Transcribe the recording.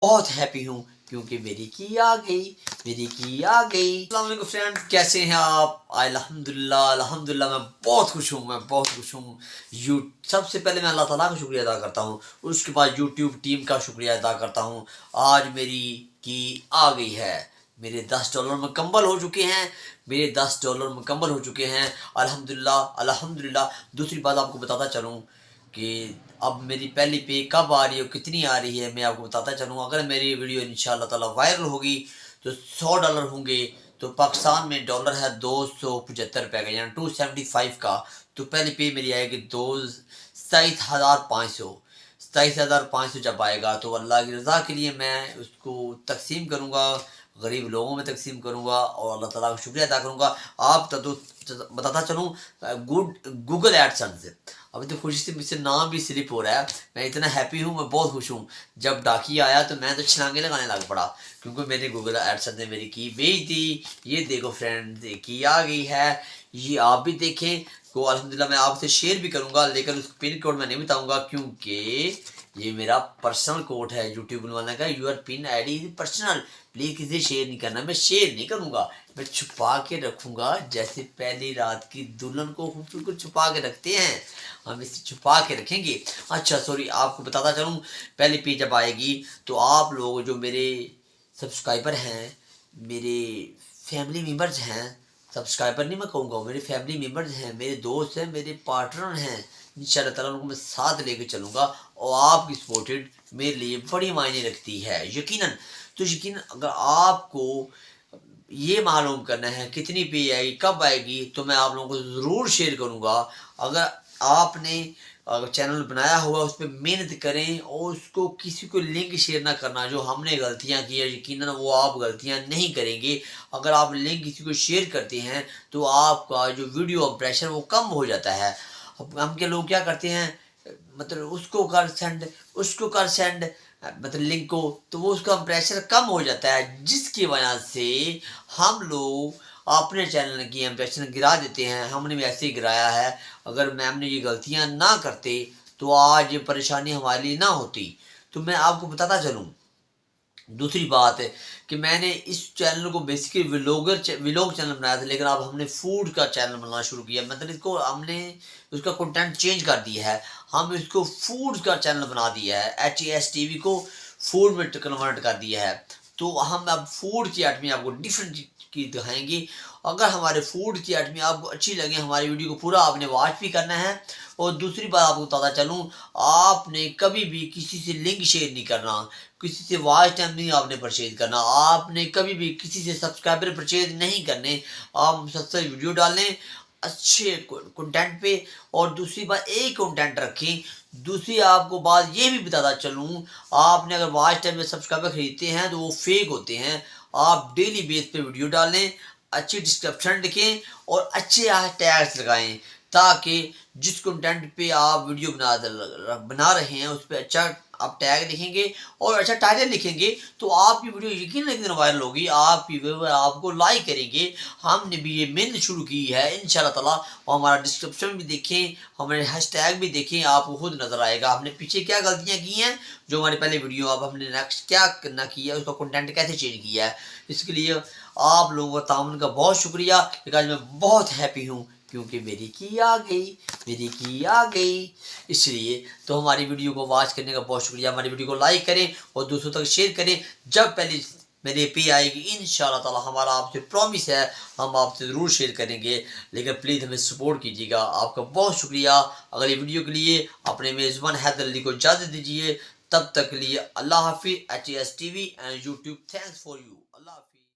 बहुत हैप्पी हूँ क्योंकि मेरी की आ गई, मेरी की आ गई। अस्सलाम वालेकुम फ्रेंड, कैसे हैं आप? अल्हम्दुलिल्लाह अल्हम्दुलिल्लाह, मैं बहुत खुश हूँ, मैं बहुत खुश हूँ। यू सबसे पहले मैं अल्लाह ताला का शुक्रिया अदा करता हूँ, उसके बाद यूट्यूब टीम का शुक्रिया अदा करता हूँ। आज मेरी की आ गई है, मेरे $10 मुकम्मल हो चुके हैं, मेरे $10 मुकम्मल हो चुके हैं। अल्हम्दुलिल्लाह अल्हम्दुलिल्लाह। दूसरी बात आपको बताता चलूँ कि अब मेरी पहली पे कब आ रही है, कितनी आ रही है, मैं आपको बताता चलूँ। अगर मेरी वीडियो इंशाल्लाह ताला वायरल होगी तो $100 होंगे। तो पाकिस्तान में डॉलर है 275 का, यानी 275 का। तो पहली पे मेरी आएगी 27,500। 27,500 जब आएगा तो अल्लाह की रज़ा के लिए मैं उसको तकसीम करूँगा, गरीब लोगों में तकसीम करूँगा और अल्लाह ताला का शुक्रिया अदा करूँगा। आप तो बताता चलूँ, गूगल एडसेंस अभी तो खुशी से मुझसे नाम भी स्लिप हो रहा है। मैं इतना हैप्पी हूँ, मैं बहुत खुश हूँ। जब डाकिया आया तो मैं तो छलांगे लगाने लग पड़ा, क्योंकि मेरे गूगल एडसेंस ने मेरी की भेज दी। ये देखो फ्रेंड, की आ गई है, ये आप भी देखें। को अल्हम्दुलिल्लाह मैं आपसे शेयर भी करूँगा, लेकिन उस पिन कोड मैं नहीं बताऊँगा, क्योंकि ये मेरा पर्सनल कोड है यूट्यूब वाले का। Your PIN I D is personal, please किसी शेयर नहीं करना। मैं शेयर नहीं करूँगा, मैं छुपा के रखूँगा, जैसे पहली रात की दुल्हन को खूबसूरत को छुपा के रखते हैं, हम इसे छुपा के रखेंगे। अच्छा सॉरी, आपको बताता चलूँ, पहली पेज जब आएगी तो आप लोग जो मेरे सब्सक्राइबर हैं, मेरे फैमिली मेम्बर्स हैं, सब्सक्राइबर नहीं मैं कहूँगा, मेरे फैमिली मेम्बर्स हैं, मेरे दोस्त हैं, मेरे पार्टनर हैं, इंशाल्लाह ताला उनको मैं साथ लेके चलूँगा। और आपकी सपोर्टेड मेरे लिए बड़ी मायने रखती है, यकीनन। तो यकीनन अगर आपको ये मालूम करना है कितनी पे आएगी, कब आएगी, तो मैं आप लोगों को ज़रूर शेयर करूँगा। अगर आपने अगर चैनल बनाया हुआ उस पर मेहनत करें और उसको किसी को लिंक शेयर ना करना। जो हमने गलतियां की है, यकीनन वो आप गलतियां नहीं करेंगे। अगर आप लिंक किसी को शेयर करते हैं तो आपका जो वीडियो इंप्रेशन वो कम हो जाता है। हम के लोग क्या करते हैं, मतलब उसको कर सेंड, मतलब लिंक को, तो वो उसका प्रेशर कम हो जाता है, जिसकी वजह से हम लोग अपने चैनल की इम्प्रेशन गिरा देते हैं। हमने भी ऐसे ही गिराया है। अगर मैम ने ये गलतियां ना करते तो आज ये परेशानी हमारे लिए ना होती। तो मैं आपको बताता चलूँ, दूसरी बात है कि मैंने इस चैनल को बेसिकली विलोग चैनल बनाया था, लेकिन अब हमने फूड का चैनल बनाना शुरू किया। मतलब इसको हमने उसका कंटेंट चेंज कर दिया है, हम इसको फूड का चैनल बना दिया है। HASTV को फूड में कन्वर्ट कर दिया है। तो हम अब फूड की आइटमें आपको डिफरेंट की दिखाएंगे। अगर हमारे फूड की आइटमें आपको अच्छी लगे, हमारी वीडियो को पूरा आपने वॉच भी करना है। और दूसरी बात आपको बताता चलूँ, आपने कभी भी किसी से लिंक शेयर नहीं करना, किसी से वॉच टाइम नहीं आपने परचेज करना, आपने कभी भी किसी से सब्सक्राइबर परचेज नहीं करने। आप सबसे वीडियो डालें अच्छे कंटेंट पे, और दूसरी बात एक कंटेंट रखें। दूसरी आपको बात ये भी बताता चलूँ, आपने अगर वॉच टाइम में सब्सक्राइबर खरीदते हैं तो वो फेक होते हैं। आप डेली बेस पे वीडियो डालें, अच्छी डिस्क्रिप्शन लिखें और अच्छे टैग्स लगाएं, ताकि जिस कंटेंट पे आप वीडियो बना रहे हैं उस पर अच्छा आप टैग लिखेंगे और अच्छा टाइटल लिखेंगे तो आपकी वीडियो यकीन एक दिन वायरल होगी। आपकी व्यूअर आपको लाइक करेंगे। हमने भी ये मेहनत शुरू की है इंशाल्लाह ताला। और हमारा डिस्क्रिप्शन भी देखें, हमारे हैशटैग भी देखें, आपको खुद नजर आएगा हमने पीछे क्या गलतियां की हैं, जो हमारे पहले वीडियो, अब हमने नेक्स्ट क्या करना किया है, उसका कंटेंट कैसे चेंज किया है। इसके लिए आप लोगों का ताउन का बहुत शुक्रिया। आज मैं बहुत हैप्पी हूँ क्योंकि मेरी की आ गई, मेरी की आ गई। इसलिए तो हमारी वीडियो को वॉच करने का बहुत शुक्रिया। हमारी वीडियो को लाइक करें और दूसरों तक शेयर करें। जब पहले मेरे पे आएगी इंशाल्लाह ताला, हमारा आपसे प्रॉमिस है, हम आपसे ज़रूर शेयर करेंगे। लेकिन प्लीज़ हमें सपोर्ट कीजिएगा। आपका बहुत शुक्रिया। अगली वीडियो के लिए अपने मेज़बान हैदर अली को इजाज़त दीजिए। तब तक के लिए अल्लाह हाफिज़। HASTV and YouTube, thanks for you. Allah हाफिज़।